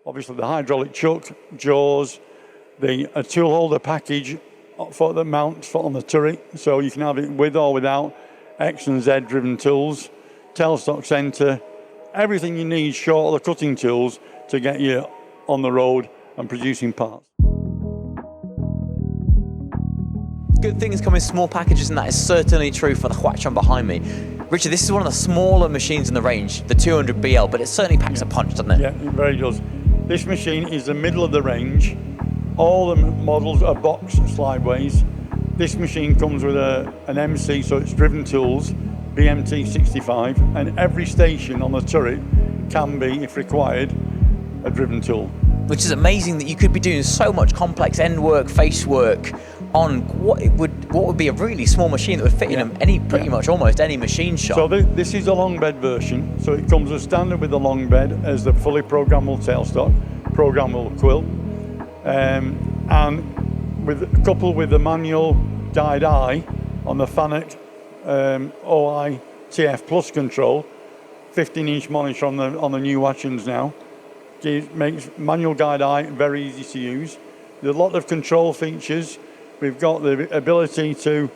obviously the hydraulic chuck, jaws, a tool holder package that mounts on the turret, so you can have it with or without X and Z driven tools, tailstock centre, everything you need short of the cutting tools to get you on the road and producing parts. Good things come in small packages, and that is certainly true for the HWACHEON behind me. Richard, this is one of the smaller machines in the range, the 200BL, but it certainly packs a punch, doesn't it? Yeah, it very does. This machine is the middle of the range. All the models are box slideways. This machine comes with an MC, so it's driven tools, BMT65, and every station on the turret can be, if required, a driven tool. Which is amazing that you could be doing so much complex end work, face work on what would be a really small machine that would fit in pretty much almost any machine shop. So this is a long bed version, so it comes as standard with the long bed as the fully programmable tailstock, programmable quill, and coupled with the manual guide eye on the FANUC OI TF Plus control, 15-inch monitor on the new HWACHEONs now. Makes manual guide eye very easy to use. There's a lot of control features. We've got the ability to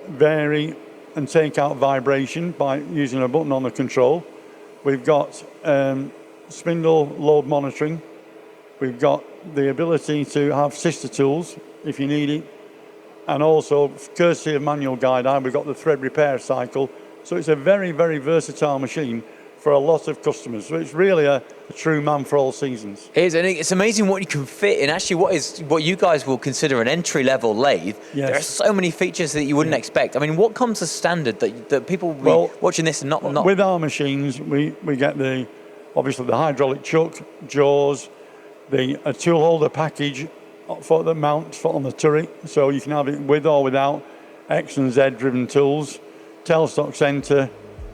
vary and take out vibration by using a button on the control. We've got spindle load monitoring. We've got the ability to have sister tools if you need it. And also, courtesy of manual guide eye, we've got the thread repair cycle. So it's a very, very versatile machine for a lot of customers. So it's really a true man for all seasons. It is, and it's amazing what you can fit in actually what you guys will consider an entry-level lathe. Yes. There are so many features that you wouldn't expect. I mean, what comes as standard that people will be watching this and not... With our machines, we get obviously the hydraulic chuck, jaws, a tool holder package that mounts on the turret, so you can have it with or without X and Z driven tools, tailstock centre,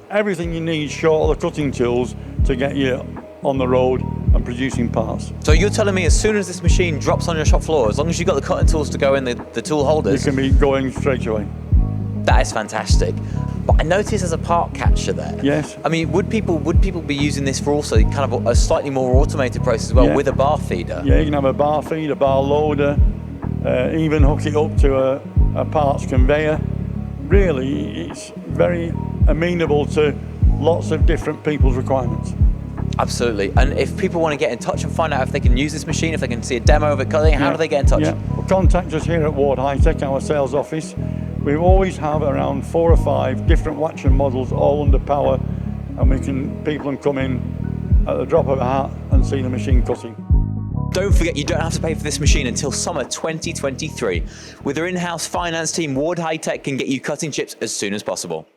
everything you need short of the cutting tools to get you on the road and producing parts. So you're telling me as soon as this machine drops on your shop floor, as long as you've got the cutting tools to go in the tool holders, you can be going straight away. That is fantastic. But I noticed there's a part catcher there. Yes. I mean, would people be using this for also kind of a slightly more automated process as well, with a bar feeder? Yeah, you can have a bar feed, a bar loader, even hook it up to a parts conveyor. Really, it's very amenable to lots of different people's requirements. Absolutely. And if people want to get in touch and find out if they can use this machine, if they can see a demo of it cutting, how do they get in touch? Yeah. Well, contact us here at Ward High Tech, our sales office. We always have around 4 or 5 different HWACHEON models, all under power, and people can come in at the drop of a hat and see the machine cutting. Don't forget, you don't have to pay for this machine until summer 2023. With their in-house finance team, Ward High Tech can get you cutting chips as soon as possible.